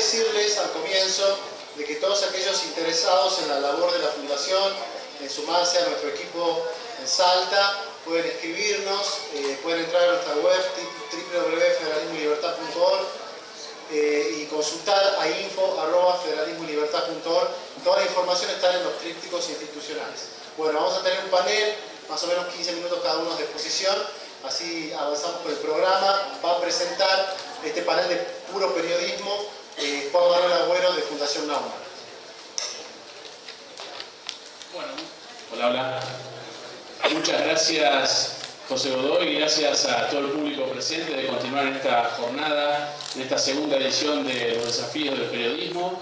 decirles al comienzo de que todos aquellos interesados en la labor de la Fundación, en sumarse a nuestro equipo en Salta, pueden escribirnos, pueden entrar a nuestra web www.federalismoylibertad.org y consultar a info@federalismoylibertad.org. Toda la información está en los trípticos institucionales. Bueno, vamos a tener un panel, más o menos 15 minutos cada uno de exposición, así avanzamos con el programa. Va a presentar este panel de puro periodismo Juan Manuel Agüero, de Fundación Naumann. Bueno, hola. Muchas gracias, José Godoy, y gracias a todo el público presente de continuar en esta jornada, en esta segunda edición de los desafíos del periodismo.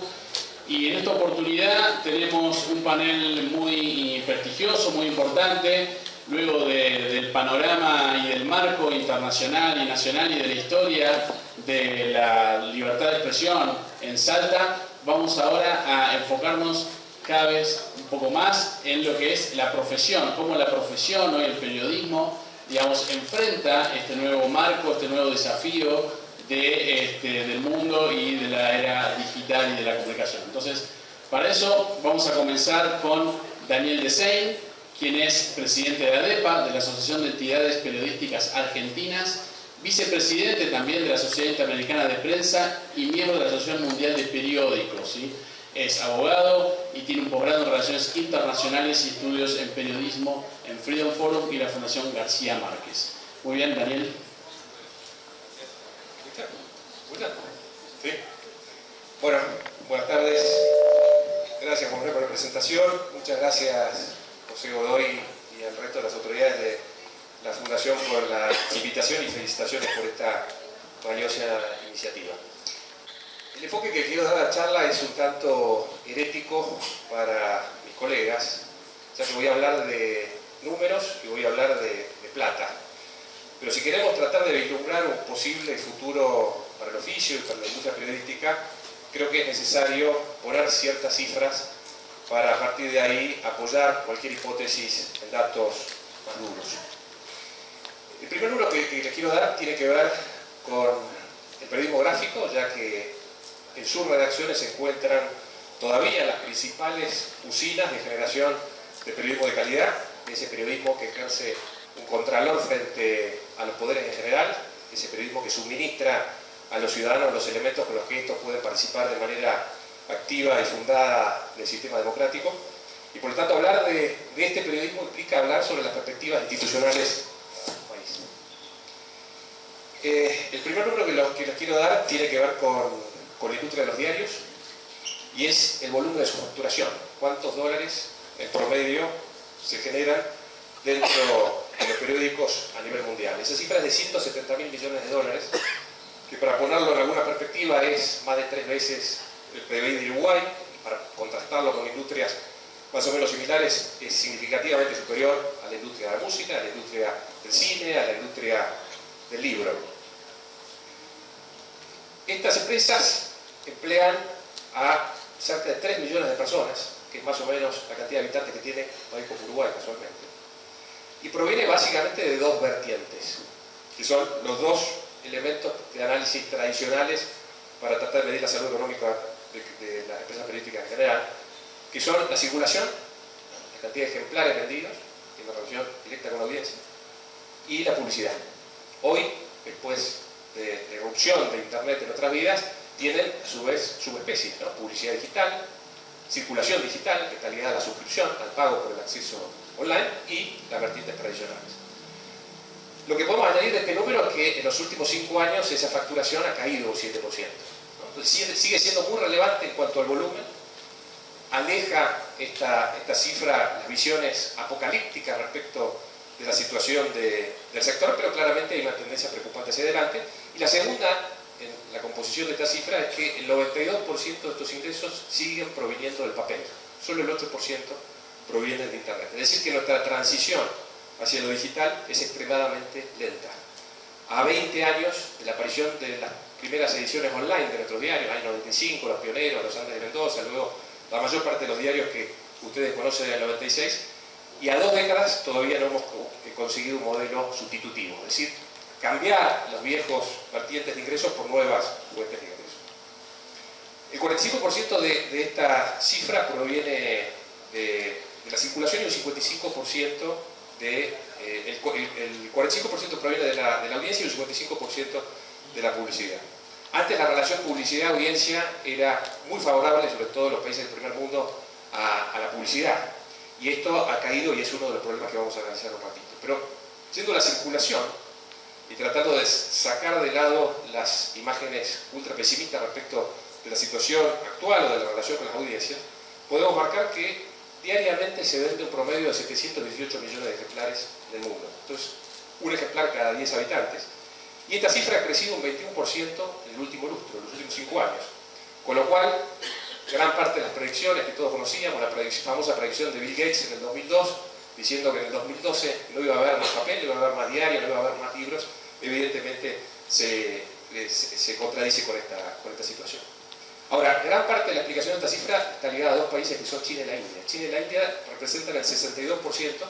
Y en esta oportunidad tenemos un panel muy prestigioso, muy importante. Luego del panorama y del marco internacional y nacional y de la historia de la libertad de expresión en Salta, vamos ahora a enfocarnos cada vez un poco más en lo que es la profesión, cómo la profesión, hoy el periodismo, digamos, enfrenta este nuevo marco, este nuevo desafío del mundo y de la era digital y de la comunicación. Entonces, para eso vamos a comenzar con Daniel Desein, quien es presidente de ADEPA, de la Asociación de Entidades Periodísticas Argentinas, vicepresidente también de la Sociedad Interamericana de Prensa y miembro de la Asociación Mundial de Periódicos, ¿sí? Es abogado y tiene un posgrado en Relaciones Internacionales y Estudios en Periodismo en Freedom Forum y la Fundación García Márquez. Muy bien, Daniel. ¿Sí? Bueno, buenas tardes. Gracias, Juan Manuel, por la presentación. Muchas gracias, José Godoy, y al resto de las autoridades de la Fundación por la invitación y felicitaciones por esta valiosa iniciativa. El enfoque que quiero dar a la charla es un tanto herético para mis colegas, ya que voy a hablar de números y voy a hablar de plata. Pero si queremos tratar de vislumbrar un posible futuro para el oficio y para la industria periodística, creo que es necesario poner ciertas cifras para a partir de ahí apoyar cualquier hipótesis en datos más duros. El primer número que les quiero dar tiene que ver con el periodismo gráfico, ya que en sus redacciones se encuentran todavía las principales usinas de generación de periodismo de calidad, ese periodismo que ejerce un contralor frente a los poderes en general, ese periodismo que suministra a los ciudadanos los elementos con los que estos pueden participar de manera activa y fundada del sistema democrático. Y por lo tanto hablar de este periodismo implica hablar sobre las perspectivas institucionales del país. El primer número que les quiero dar tiene que ver con la industria de los diarios y es el volumen de su facturación. ¿Cuántos dólares en promedio se generan dentro de los periódicos a nivel mundial? Esa cifra es de 170.000 millones de dólares, que para ponerlo en alguna perspectiva es más de 3 veces el PBI de Uruguay, y para contrastarlo con industrias más o menos similares es significativamente superior a la industria de la música, a la industria del cine, a la industria del libro. Estas empresas emplean a cerca de 3 millones de personas, que es más o menos la cantidad de habitantes que tiene un país como Uruguay casualmente, y proviene básicamente de dos vertientes, que son los dos elementos de análisis tradicionales para tratar de medir la salud económica de las empresas periodísticas en general, que son la circulación, la cantidad de ejemplares vendidos, que es una relación directa con la audiencia, y la publicidad. Hoy, después de la irrupción de Internet en nuestras vidas, tienen a su vez subespecies, ¿no? Publicidad digital, circulación digital, que está ligada a la suscripción, al pago por el acceso online, y las vertientes tradicionales. Lo que podemos añadir de este número es que en los últimos 5 años esa facturación ha caído un 7%. ¿No? Entonces sigue siendo muy relevante en cuanto al volumen, aleja esta cifra las visiones apocalípticas respecto de la situación del sector, pero claramente hay una tendencia preocupante hacia adelante. Y la segunda, en la composición de esta cifra, es que el 92% de estos ingresos siguen proviniendo del papel. Solo el 8% provienen de Internet. Es decir, que nuestra transición hacia lo digital es extremadamente lenta. A 20 años de la aparición de las primeras ediciones online de nuestros diarios, año 95, Los Pioneros, Los Andes de Mendoza, luego la mayor parte de los diarios que ustedes conocen en el 96, y a 2 décadas todavía no hemos conseguido un modelo sustitutivo, es decir, cambiar los viejos vertientes de ingresos por nuevas fuentes de ingresos. El 45% de esta cifra proviene de la circulación y un 55% el 45% proviene de la audiencia y un 55% de la publicidad. Antes la relación publicidad-audiencia era muy favorable, sobre todo en los países del primer mundo, a la publicidad. Y esto ha caído y es uno de los problemas que vamos a analizar un ratito. Pero yendo a la circulación y tratando de sacar de lado las imágenes ultra pesimistas respecto de la situación actual o de la relación con las audiencias, podemos marcar que diariamente se vende un promedio de 718 millones de ejemplares en el mundo. Entonces, un ejemplar cada 10 habitantes. Y esta cifra ha crecido un 21% en el último lustro, en los últimos 5 años. Con lo cual, gran parte de las predicciones que todos conocíamos, la famosa predicción de Bill Gates en el 2002, diciendo que en el 2012 no iba a haber más papel, no iba a haber más diarios, no iba a haber más libros, evidentemente se contradice con esta situación. Ahora, gran parte de la explicación de esta cifra está ligada a dos países que son China y la India. China y la India representan el 62%,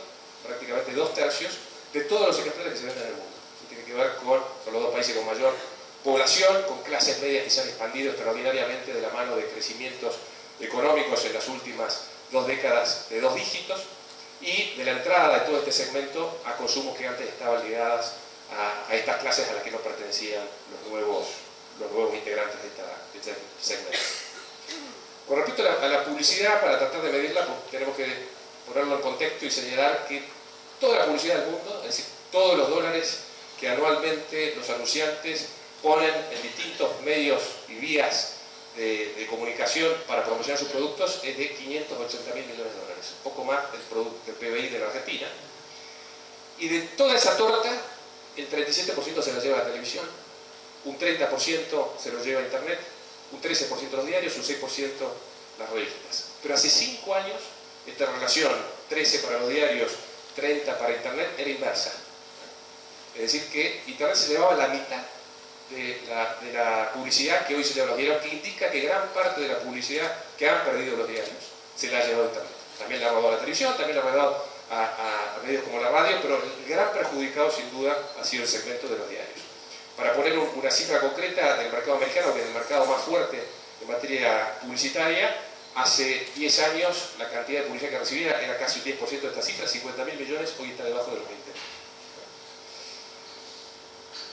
prácticamente 2/3, de todos los ejemplares que se venden en el mundo. Eso tiene que ver con los dos países con mayor población, con clases medias que se han expandido extraordinariamente de la mano de crecimientos económicos en las últimas 2 décadas de 2 dígitos y de la entrada de todo este segmento a consumos que antes estaban ligadas a estas clases a las que no pertenecían los nuevos integrantes de este segmento. Con respecto a la publicidad, para tratar de medirla, pues, tenemos que ponerlo en contexto y señalar que toda la publicidad del mundo, es decir, todos los dólares que anualmente los anunciantes ponen en distintos medios y vías de comunicación para promocionar sus productos es de 580.000 millones de dólares, un poco más del PBI de la Argentina. Y de toda esa torta, el 37% se la lleva la televisión, un 30% se lo lleva a Internet, un 13% los diarios, un 6% las revistas. Pero hace 5 años esta relación, 13 para los diarios, 30 para Internet, era inversa. Es decir, que Internet se llevaba la mitad de la publicidad que hoy se lleva a los diarios, que indica que gran parte de la publicidad que han perdido los diarios se la ha llevado a Internet. También la ha robado la televisión, también la ha robado a medios como la radio, pero el gran perjudicado sin duda ha sido el segmento de los diarios. Para poner una cifra concreta del mercado americano, que es el mercado más fuerte en materia publicitaria, hace 10 años la cantidad de publicidad que recibía era casi un 10% de esta cifra, 50.000 millones, hoy está debajo de los 20.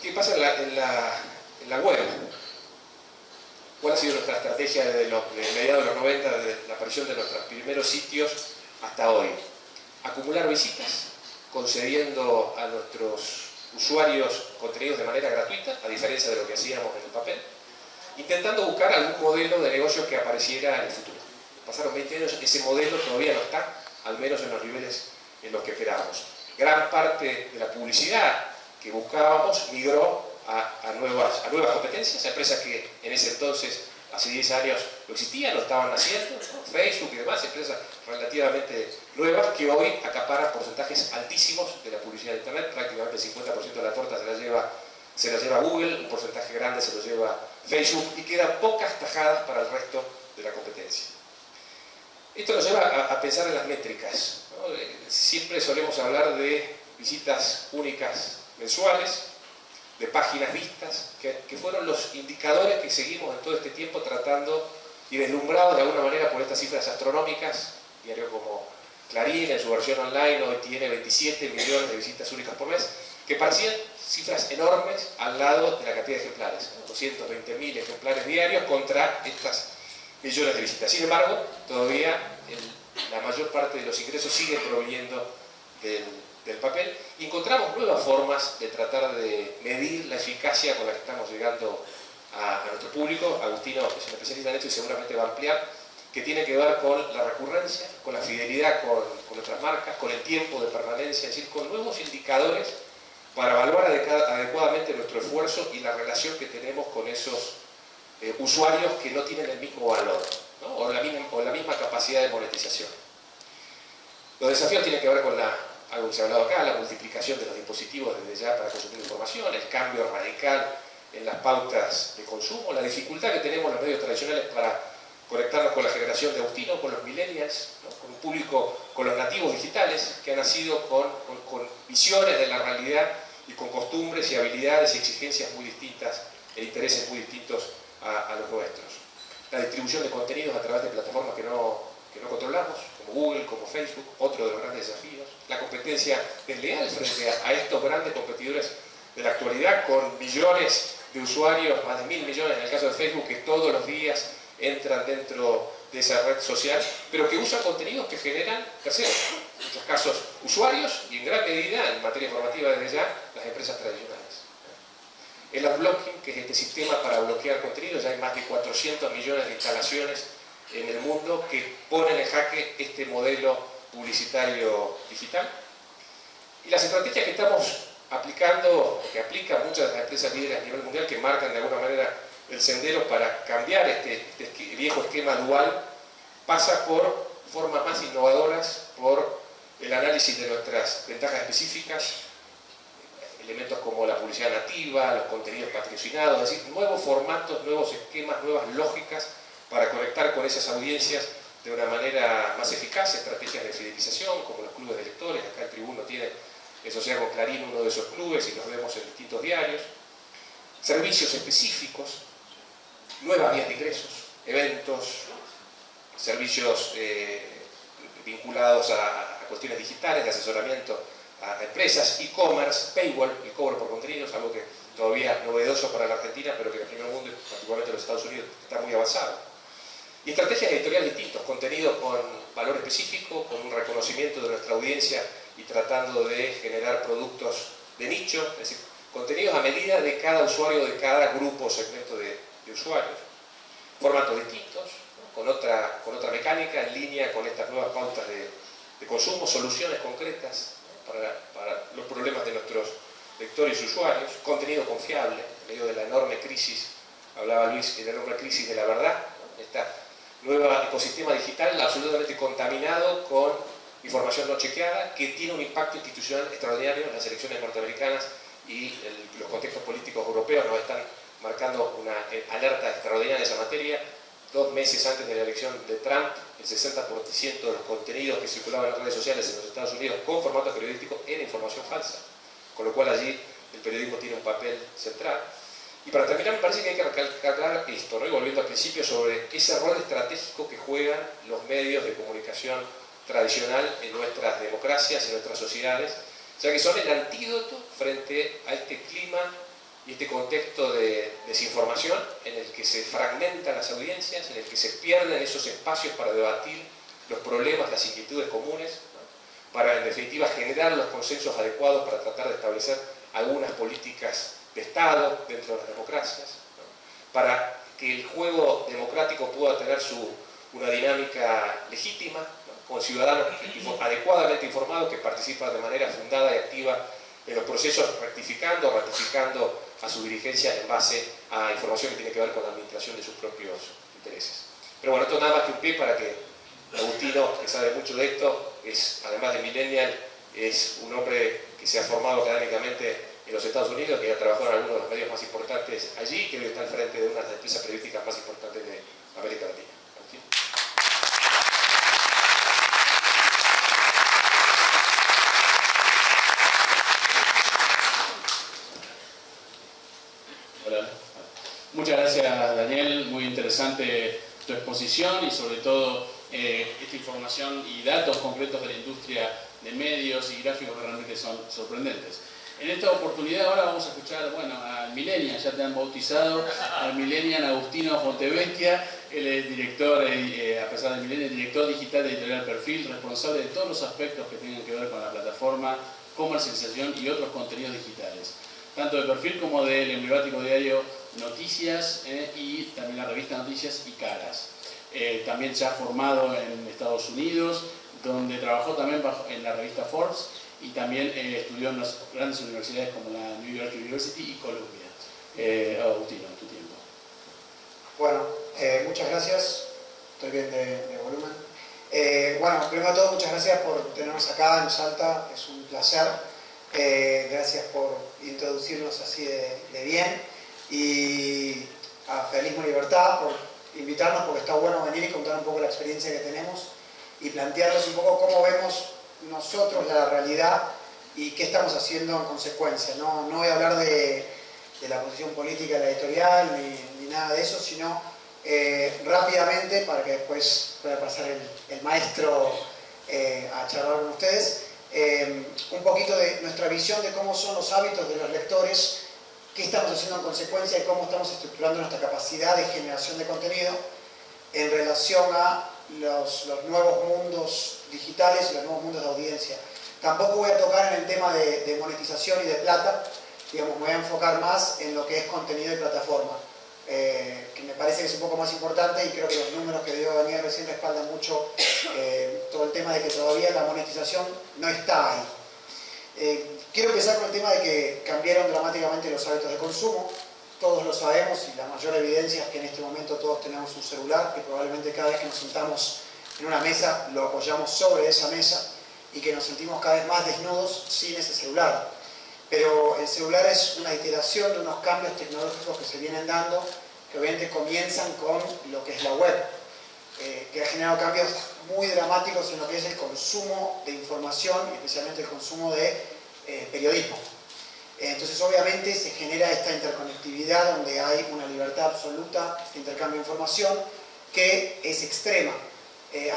¿Qué pasa en la web? ¿Cuál ha sido nuestra estrategia desde mediados de los 90, desde la aparición de nuestros primeros sitios hasta hoy? Acumular visitas, concediendo a nuestros usuarios contenidos de manera gratuita, a diferencia de lo que hacíamos en el papel, intentando buscar algún modelo de negocio que apareciera en el futuro. Pasaron 20 años, ese modelo todavía no está, al menos en los niveles en los que esperábamos. Gran parte de la publicidad que buscábamos migró a nuevas competencias, a empresas que en ese entonces, hace 10 años, no existían, no estaban naciendo, ¿no? Facebook y demás, empresas relativamente nuevas que hoy acaparan porcentajes altísimos de la publicidad de Internet, prácticamente el 50% de la torta se la lleva Google, un porcentaje grande se lo lleva Facebook y quedan pocas tajadas para el resto de la competencia. Esto nos lleva a pensar en las métricas, ¿no? Siempre solemos hablar de visitas únicas mensuales, de páginas vistas, que fueron los indicadores que seguimos en todo este tiempo tratando y deslumbrados de alguna manera por estas cifras astronómicas. Diario como Clarín en su versión online hoy tiene 27 millones de visitas únicas por mes, que parecían cifras enormes al lado de la cantidad de ejemplares, ¿no? 220.000 ejemplares diarios contra estas millones de visitas. Sin embargo, todavía la mayor parte de los ingresos sigue proviniendo del papel, y encontramos nuevas formas de tratar de medir la eficacia con la que estamos llegando a nuestro público. Agustino es un especialista en esto y seguramente va a ampliar, que tiene que ver con la recurrencia, con la fidelidad con nuestras marcas, con el tiempo de permanencia, es decir, con nuevos indicadores para evaluar adecuadamente nuestro esfuerzo y la relación que tenemos con esos usuarios que no tienen el mismo valor, ¿no? o la misma capacidad de monetización. Los desafíos tienen que ver con algo que se ha hablado acá, la multiplicación de los dispositivos desde ya para consumir información, el cambio radical en las pautas de consumo, la dificultad que tenemos los medios tradicionales para conectarnos con la generación de Agustino, con los millennials, ¿no? Con un público, con los nativos digitales que han nacido con visiones de la realidad y con costumbres y habilidades y exigencias muy distintas e intereses muy distintos a los nuestros. la distribución de contenidos a través de plataformas que no controlamos, como Google, como Facebook, otro de los grandes desafíos. La competencia desleal frente a estos grandes competidores de la actualidad, con millones de usuarios, más de 1.000 millones en el caso de Facebook, que todos los días entran dentro de esa red social, pero que usan contenidos que generan terceros, en muchos casos usuarios y en gran medida, en materia informativa desde ya, las empresas tradicionales. El adblocking, que es este sistema para bloquear contenidos, ya hay más de 400 millones de instalaciones en el mundo que ponen en jaque este modelo publicitario digital. Y las estrategias que estamos aplicando, que aplican muchas de las empresas líderes a nivel mundial, que marcan de alguna manera el sendero para cambiar este viejo esquema dual, pasa por formas más innovadoras, por el análisis de nuestras ventajas específicas, elementos como la publicidad nativa, los contenidos patrocinados, es decir, nuevos formatos, nuevos esquemas, nuevas lógicas para conectar con esas audiencias de una manera más eficaz, estrategias de fidelización, como los clubes de lectores. Acá el Tribuno tiene, asociado con Clarín, uno de esos clubes y los vemos en distintos diarios. Servicios específicos, nuevas vías de ingresos, eventos, servicios vinculados a cuestiones digitales, de asesoramiento a empresas, e-commerce, paywall, el cobro por contenidos, algo que todavía novedoso para la Argentina, pero que en el primer mundo, particularmente en los Estados Unidos, está muy avanzado. Y estrategias editoriales distintas, contenido con valor específico, con un reconocimiento de nuestra audiencia y tratando de generar productos de nicho, es decir, contenidos a medida de cada usuario, de cada grupo o segmento de usuarios. Formatos distintos, ¿no? con otra mecánica en línea con estas nuevas pautas de consumo, soluciones concretas, ¿no? para los problemas de nuestros lectores y usuarios, contenido confiable en medio de la enorme crisis, hablaba Luis, de la enorme crisis de la verdad, ¿no? Este nuevo ecosistema digital absolutamente contaminado con información no chequeada, que tiene un impacto institucional extraordinario en las elecciones norteamericanas y los contextos políticos europeos nos están marcando una alerta extraordinaria en esa materia. 2 meses antes de la elección de Trump, el 60% de los contenidos que circulaban en las redes sociales en los Estados Unidos con formato periodístico era información falsa, con lo cual allí el periodismo tiene un papel central. Y para terminar, me parece que hay que recalcar esto, ¿no? Y volviendo al principio, sobre ese rol estratégico que juegan los medios de comunicación tradicional en nuestras democracias, en nuestras sociedades, ya que son el antídoto frente a este clima y este contexto de desinformación en el que se fragmentan las audiencias, en el que se pierden esos espacios para debatir los problemas, las inquietudes comunes, ¿no? Para en definitiva generar los consensos adecuados para tratar de establecer algunas políticas de Estado dentro de las democracias, ¿no? Para que el juego democrático pueda tener una dinámica legítima, ¿no? Con ciudadanos adecuadamente informados que participan de manera fundada y activa en los procesos, ratificando a su dirigencia en base a información que tiene que ver con la administración de sus propios intereses. Pero bueno, esto nada más que un pie para que Agustino, que sabe mucho de esto, además de millennial, es un hombre que se ha formado académicamente en los Estados Unidos, que ha trabajado en algunos de los medios más importantes allí, que hoy está al frente de una de las empresas periodísticas más importantes de América Latina. Agustín. Hola. Muchas gracias, Daniel. Muy interesante tu exposición y sobre todo esta información y datos concretos de la industria de medios y gráficos que realmente son sorprendentes. En esta oportunidad ahora vamos a escuchar, bueno, al Millennial, ya te han bautizado, al Millennial Agustino Fontevecchia. Él es director, a pesar de Millennial, director digital de Editorial Perfil, responsable de todos los aspectos que tengan que ver con la plataforma, comercialización y otros contenidos digitales, tanto de Perfil como del emblemático diario Noticias y también la revista Noticias y Caras. También se ha formado en Estados Unidos, donde trabajó también en la revista Forbes y también estudió en las grandes universidades como la New York University y Columbia. Agustino, tu tiempo. Bueno, muchas gracias. Estoy bien de volumen. Bueno, primero de todo, muchas gracias por tenernos acá en Salta. Es un placer. Gracias por introducirnos así de bien. Y a Federalismo Libertad por invitarnos, porque está bueno venir y contar un poco la experiencia que tenemos y plantearles un poco cómo vemos nosotros la realidad y qué estamos haciendo en consecuencia. No voy a hablar de la posición política de la editorial ni nada de eso, sino Rápidamente, para que después pueda pasar el maestro a charlar con ustedes, un poquito de nuestra visión de cómo son los hábitos de los lectores, qué estamos haciendo en consecuencia y cómo estamos estructurando nuestra capacidad de generación de contenido en relación a los nuevos mundos digitales y los nuevos mundos de audiencia. Tampoco voy a tocar en el tema de monetización y de plata, digamos, me voy a enfocar más en lo que es contenido y plataforma, que me parece que es un poco más importante, y creo que los números que dio Daniel recién respaldan mucho todo el tema de que todavía la monetización no está ahí. Quiero empezar con el tema de que cambiaron dramáticamente los hábitos de consumo. Todos lo sabemos y la mayor evidencia es que en este momento todos tenemos un celular, que probablemente cada vez que nos sentamos en una mesa lo apoyamos sobre esa mesa y que nos sentimos cada vez más desnudos sin ese celular. Pero el celular es una iteración de unos cambios tecnológicos que se vienen dando, que obviamente comienzan con lo que es la web, que ha generado cambios muy dramáticos en lo que es el consumo de información y especialmente el consumo de periodismo. Entonces obviamente se genera esta interconectividad donde hay una libertad absoluta de intercambio de información que es extrema.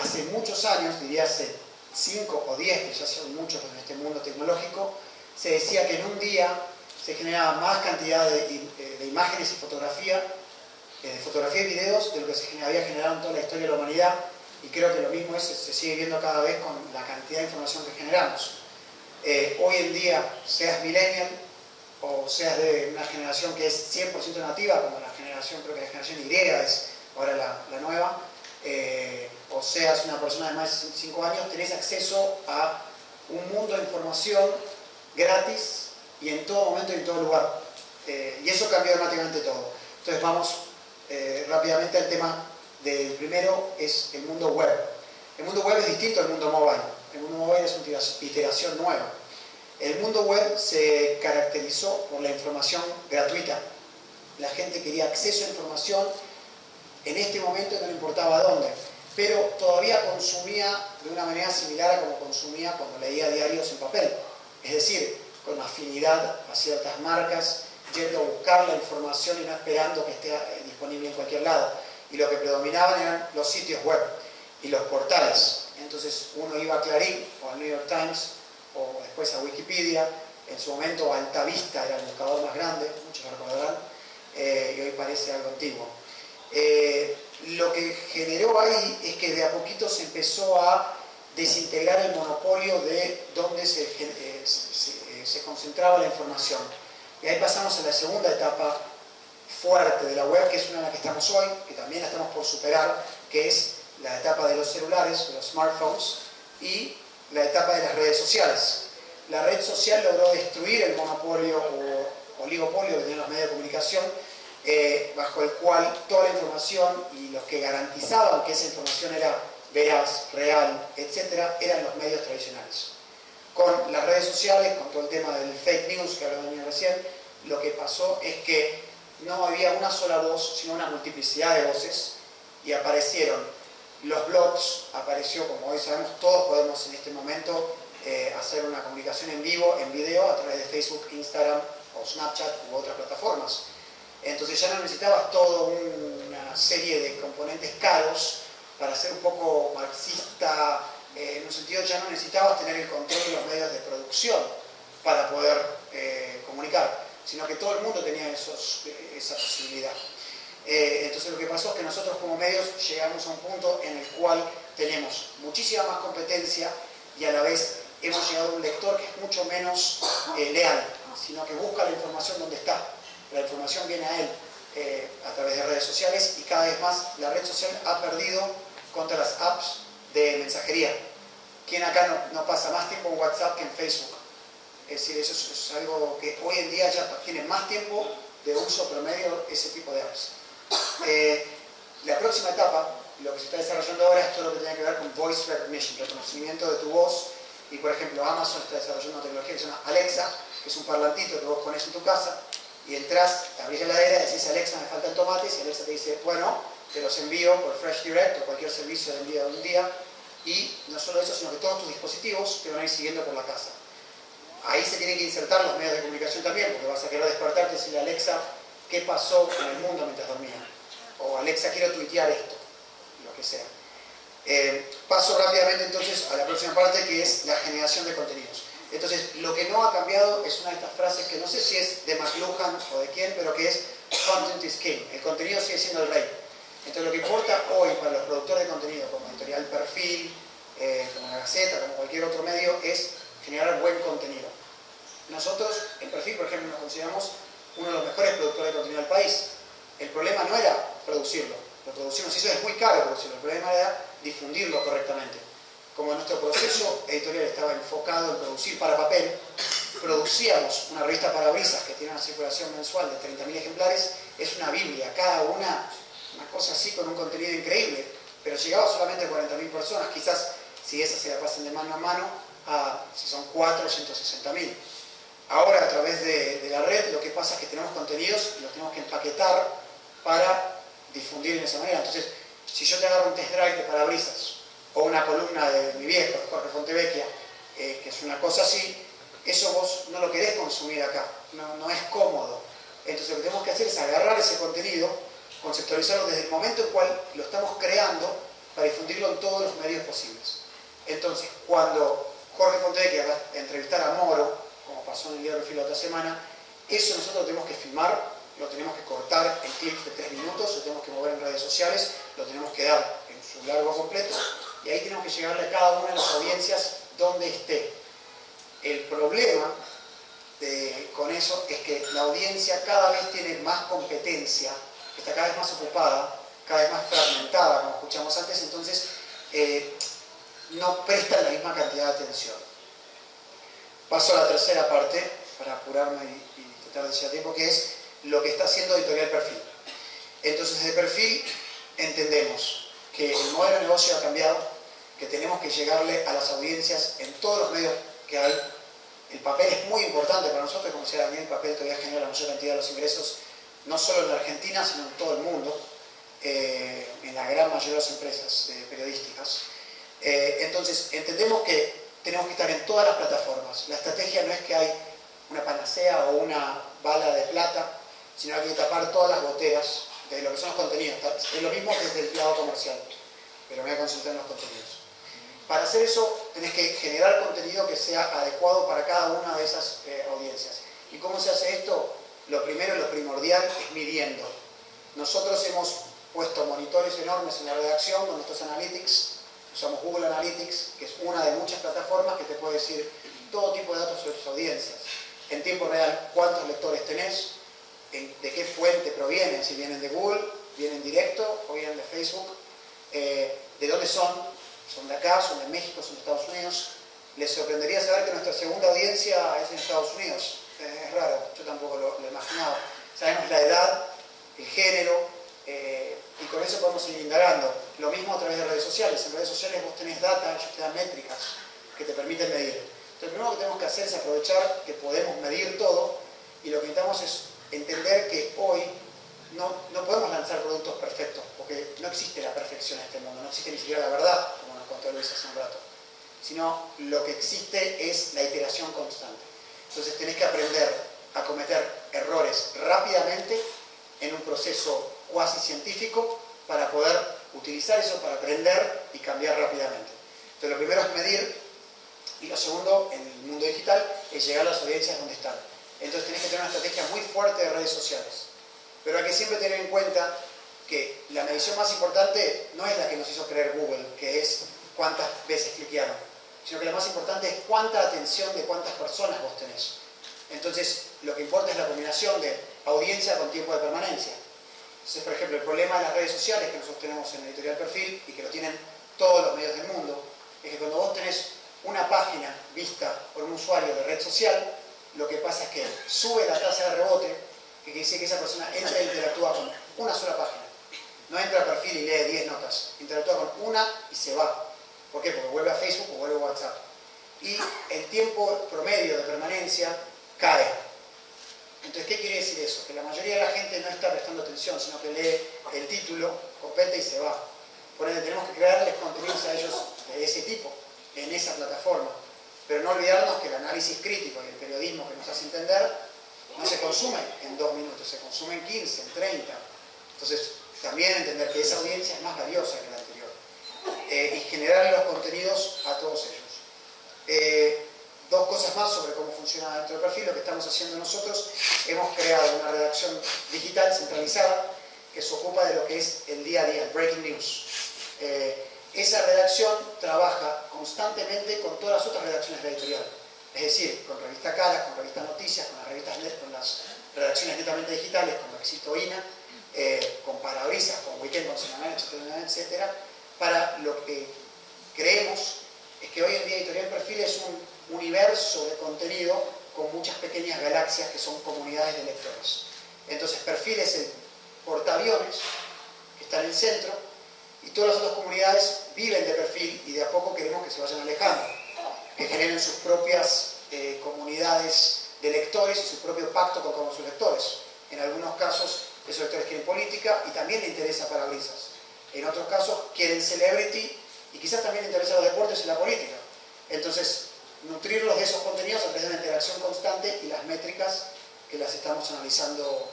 Hace muchos años, diría hace 5 o 10, que ya son muchos en este mundo tecnológico, se decía que en un día se generaba más cantidad de imágenes y fotografía y videos de lo que se había generado en toda la historia de la humanidad, y creo que lo mismo se sigue viendo cada vez con la cantidad de información que generamos. Hoy en día, seas millennial o seas de una generación que es 100% nativa, como la generación, creo que la generación Y es ahora la nueva, o seas una persona de más de 65 años, tenés acceso a un mundo de información gratis y en todo momento y en todo lugar. Y eso cambió dramáticamente todo. Entonces vamos rápidamente al tema del primero, es el mundo web. El mundo web es distinto al mundo mobile. El mundo mobile es una iteración nueva. El mundo web se caracterizó por la información gratuita. La gente quería acceso a información en este momento, no le importaba dónde, pero todavía consumía de una manera similar a como consumía cuando leía diarios en papel. Es decir, con afinidad a ciertas marcas, yendo a buscar la información y no esperando que esté disponible en cualquier lado. Y lo que predominaban eran los sitios web y los portales. Entonces uno iba a Clarín o al New York Times o después a Wikipedia. En su momento Alta Vista era el buscador más grande, muchos lo recordarán, y hoy parece algo antiguo. Lo que generó ahí es que de a poquito se empezó a desintegrar el monopolio de donde se concentraba la información. Y ahí pasamos a la segunda etapa fuerte de la web, que es una en la que estamos hoy, que también la estamos por superar, que es la etapa de los celulares, de los smartphones, y la etapa de las redes sociales. La red social logró destruir el monopolio o oligopolio que tenían los medios de comunicación, bajo el cual toda la información y los que garantizaban que esa información era veraz, real, etc., eran los medios tradicionales. Con las redes sociales, con todo el tema del fake news que habló Daniel recién, lo que pasó es que no había una sola voz, sino una multiplicidad de voces, y aparecieron los blogs, apareció, como hoy sabemos, todos podemos en este momento hacer una comunicación en vivo, en video, a través de Facebook, Instagram o Snapchat u otras plataformas. Entonces ya no necesitabas toda una serie de componentes caros para ser un poco marxista, en un sentido ya no necesitabas tener el control de los medios de producción para poder comunicar, sino que todo el mundo tenía esa posibilidad. Entonces lo que pasó es que nosotros como medios llegamos a un punto en el cual tenemos muchísima más competencia y a la vez hemos llegado a un lector que es mucho menos leal, sino que busca la información donde está. La información viene a él a través de redes sociales, y cada vez más la red social ha perdido contra las apps de mensajería. ¿Quién acá no pasa más tiempo en WhatsApp que en Facebook? Es decir, eso es algo que hoy en día ya tiene más tiempo de uso promedio ese tipo de apps. La próxima etapa, lo que se está desarrollando ahora, es todo lo que tiene que ver con voice recognition, reconocimiento de tu voz. Y por ejemplo, Amazon está desarrollando una tecnología que se llama Alexa, que es un parlantito que vos pones en tu casa y entras, abrís la heladera y decís: Alexa, me faltan tomates, y Alexa te dice: bueno, te los envío por Fresh Direct o cualquier servicio de envío de un día. Y no solo eso, sino que todos tus dispositivos te van a ir siguiendo por la casa. Ahí se tienen que insertar los medios de comunicación también, porque vas a querer despertarte y decirle a Alexa qué pasó en el mundo mientras dormía. o Alexa, quiero tuitear esto, lo que sea. Paso rápidamente entonces a la próxima parte, que es la generación de contenidos. Entonces, lo que no ha cambiado es una de estas frases que no sé si es de McLuhan o de quién, pero que es "Content is king". El contenido sigue siendo el rey. Entonces, lo que importa hoy para los productores de contenido, como Editorial Perfil, como La Gaceta, como cualquier otro medio, es generar buen contenido. Nosotros, en Perfil, por ejemplo, nos consideramos uno de los mejores productores de contenido del país. El problema no era producirlo, lo producimos, y eso es muy caro producirlo, el problema era difundirlo correctamente. Como nuestro proceso editorial estaba enfocado en producir para papel, producíamos una revista Parabrisas que tiene una circulación mensual de 30.000 ejemplares, es una biblia, cada una cosa así con un contenido increíble, pero llegaba solamente a 40.000 personas, quizás si esas se la pasan de mano a mano, si son 4, 160.000. Ahora a través de la red lo que pasa es que tenemos contenidos y los tenemos que empaquetar para difundir de esa manera. Entonces, si yo te agarro un test drive de Parabrisas o una columna de mi viejo, de Jorge Fontevecchia, que es una cosa así, eso vos no lo querés consumir acá, no es cómodo. Entonces lo que tenemos que hacer es agarrar ese contenido, conceptualizarlo desde el momento en cual lo estamos creando para difundirlo en todos los medios posibles. Entonces, cuando Jorge Fontevecchia va a entrevistar a Moro, como pasó en el Diario Perfil la otra semana, eso nosotros lo tenemos que filmar, lo tenemos que cortar en clips de 3 minutos, lo tenemos que mover en redes sociales, lo tenemos que dar en su largo completo, y ahí tenemos que llegarle a cada una de las audiencias donde esté. El problema con eso es que la audiencia cada vez tiene más competencia, está cada vez más ocupada, cada vez más fragmentada, como escuchamos antes, entonces no prestan la misma cantidad de atención. Paso a la tercera parte, para apurarme y tratar de llegar a tiempo, que es lo que está haciendo Editorial Perfil. Entonces, desde Perfil entendemos que el modelo de negocio ha cambiado, que tenemos que llegarle a las audiencias en todos los medios que hay. El papel es muy importante para nosotros, como decía Daniel, el papel todavía genera la mayor cantidad de los ingresos, no solo en la Argentina, sino en todo el mundo, en la gran mayoría de las empresas periodísticas. Entonces, entendemos que tenemos que estar en todas las plataformas. La estrategia no es que hay una panacea o una bala de plata, sino hay que tapar todas las goteras de lo que son los contenidos. Es lo mismo desde el lado comercial, pero me voy a concentrar en los contenidos. Para hacer eso, tenés que generar contenido que sea adecuado para cada una de esas audiencias. ¿Y cómo se hace esto? Lo primero y lo primordial es midiendo. Nosotros hemos puesto monitores enormes en la redacción con nuestros analytics. Usamos Google Analytics, que es una de muchas plataformas que te puede decir todo tipo de datos sobre tus audiencias. En tiempo real, cuántos lectores tenés, de qué fuente provienen, si vienen de Google, vienen directo o vienen de Facebook, de dónde son de acá, son de México, son de Estados Unidos. Les sorprendería saber que nuestra segunda audiencia es en Estados Unidos. Es raro, yo tampoco lo imaginaba. Sabemos la edad, el género, y con eso podemos ir indagando. Lo mismo a través de redes sociales. En redes sociales vos tenés data, ellos te dan métricas que te permiten medir. Entonces, lo primero que tenemos que hacer es aprovechar que podemos medir todo, y lo que necesitamos es entender que hoy no podemos lanzar productos perfectos, porque no existe la perfección en este mundo, no existe ni siquiera la verdad, como nos contó Luis hace un rato, sino lo que existe es la iteración constante. Entonces tenés que aprender a cometer errores rápidamente en un proceso cuasi científico para poder utilizar eso para aprender y cambiar rápidamente. Entonces lo primero es medir, y lo segundo, en el mundo digital, es llegar a las audiencias donde están. Entonces tenés que tener una estrategia muy fuerte de redes sociales. Pero hay que siempre tener en cuenta que la medición más importante no es la que nos hizo creer Google, que es cuántas veces cliquearon, sino que la más importante es cuánta atención de cuántas personas vos tenés. Entonces, lo que importa es la combinación de audiencia con tiempo de permanencia. Entonces, por ejemplo, el problema de las redes sociales que nosotros tenemos en Editorial Perfil y que lo tienen todos los medios del mundo, es que cuando vos tenés una página vista por un usuario de red social, lo que pasa es que sube la tasa de rebote, que quiere decir que esa persona entra e interactúa con una sola página. No entra a Perfil y lee 10 notas, interactúa con una y se va. ¿Por qué? Porque vuelve a Facebook o vuelve a WhatsApp. Y el tiempo promedio de permanencia cae. Entonces, ¿qué quiere decir eso? Que la mayoría de la gente no está prestando atención, sino que lee el título, copeta y se va. Por ende, tenemos que crearles contenidos a ellos de ese tipo, en esa plataforma. Pero no olvidarnos que el análisis crítico y el periodismo que nos hace entender no se consume en 2 minutos, se consume en 15, en 30. Entonces, también entender que esa audiencia es más valiosa que la anterior, y generar los contenidos a todos ellos. Dos cosas más sobre cómo funciona dentro del perfil. Lo que estamos haciendo nosotros, hemos creado una redacción digital centralizada que se ocupa de lo que es el día a día, el breaking news. Esa redacción trabaja constantemente con todas las otras redacciones de editorial, es decir, con Revista Caras, con Revista Noticias, con las revistas con las redacciones netamente digitales, con Requisito INA, con Parabrisas, con Weekend, con Semanal, etcétera, para lo que creemos es que hoy en día Editorial Perfil es un universo de contenido con muchas pequeñas galaxias que son comunidades de lectores. Entonces, Perfil es el portaaviones que está en el centro y todas las otras comunidades viven de Perfil y de a poco queremos que se vayan alejando, que generen sus propias comunidades de lectores y su propio pacto con sus lectores. En algunos casos, esos lectores quieren política y también les interesa Parabrisas. En otros casos, quieren celebrity y quizás también les interesa los deportes y la política. Entonces, nutrirlos de esos contenidos a través de una interacción constante y las métricas que las estamos analizando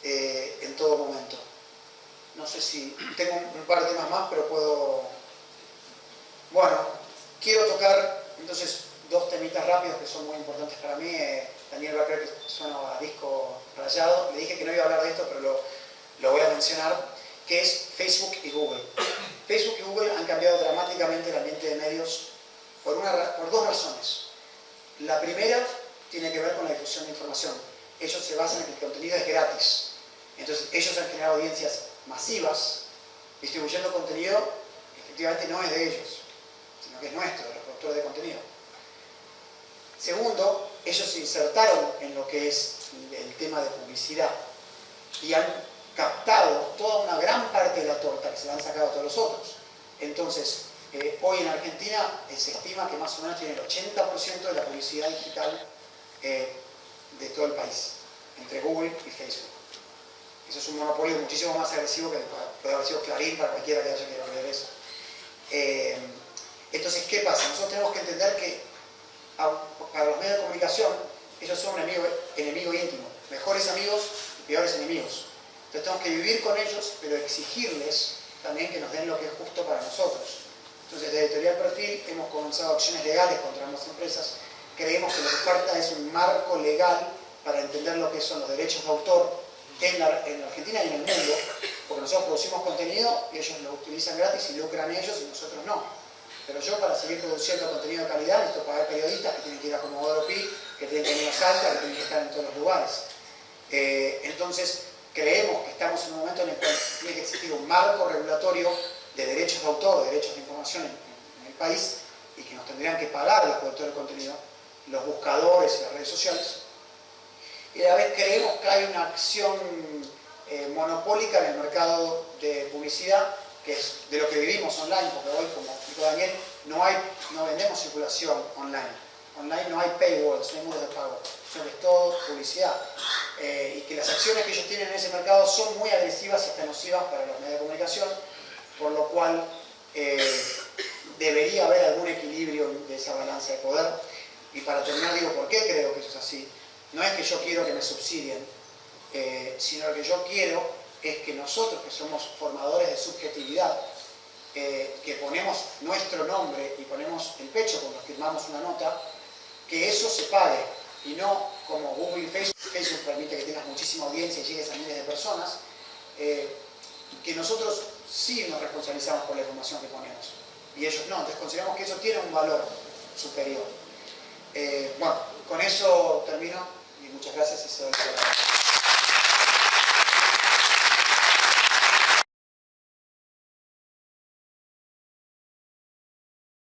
en todo momento. No sé si tengo un par de temas más, pero puedo... Bueno, quiero tocar entonces dos temitas rápidos que son muy importantes para mí. Daniel va a creer que suena a disco rayado. Le dije que no iba a hablar de esto, pero lo voy a mencionar, que es Facebook y Google. Facebook y Google han cambiado dramáticamente el ambiente de medios por dos razones. La primera tiene que ver con la difusión de información. Ellos se basan en que el contenido es gratis. Entonces, ellos han generado audiencias masivas distribuyendo contenido que efectivamente no es de ellos, sino que es nuestro, de los productores de contenido. Segundo, ellos se insertaron en lo que es el tema de publicidad y han captado toda una gran parte de la torta que se la han sacado a todos los otros. Entonces, hoy en Argentina se estima que más o menos tiene el 80% de la publicidad digital de todo el país, entre Google y Facebook. Eso es un monopolio muchísimo más agresivo que puede haber sido Clarín para cualquiera que haya querido leer eso. Entonces, ¿qué pasa? Nosotros tenemos que entender que para los medios de comunicación ellos son un enemigo íntimo, mejores amigos y peores enemigos. Entonces tenemos que vivir con ellos, pero exigirles también que nos den lo que es justo para nosotros. Entonces, desde Editorial Perfil hemos comenzado acciones legales contra ambas empresas. Creemos que lo que falta es un marco legal para entender lo que son los derechos de autor en la Argentina y en el mundo, porque nosotros producimos contenido y ellos lo utilizan gratis y lucran ellos y nosotros no. Pero yo, para seguir produciendo contenido de calidad, necesito pagar periodistas que tienen que ir a Comodoro Pi, que tienen que venir a Salta, que tienen que estar en todos los lugares. Entonces, creemos que estamos en un momento en el cual tiene que existir un marco regulatorio de derechos de autor, de derechos de información en el país, y que nos tendrían que pagar los productores de contenido, los buscadores y las redes sociales. Y a la vez creemos que hay una acción monopólica en el mercado de publicidad, que es de lo que vivimos online, porque hoy, como explicó Daniel, no vendemos circulación online. Online no hay paywalls, no hay muros de pago, sino que es todo publicidad. Y que las acciones que ellos tienen en ese mercado son muy agresivas y hasta nocivas para los medios de comunicación, por lo cual debería haber algún equilibrio de esa balanza de poder. Y para terminar, digo, ¿por qué creo que eso es así? No es que yo quiero que me subsidien, sino que yo quiero es que nosotros, que somos formadores de subjetividad, que ponemos nuestro nombre y ponemos el pecho cuando firmamos una nota, que eso se pague, y no como Google y Facebook. Facebook permite que tengas muchísima audiencia y llegues a miles de personas, que nosotros sí nos responsabilizamos por la información que ponemos, y ellos no. Entonces consideramos que eso tiene un valor superior. Bueno, con eso termino y muchas gracias y se doy la palabra.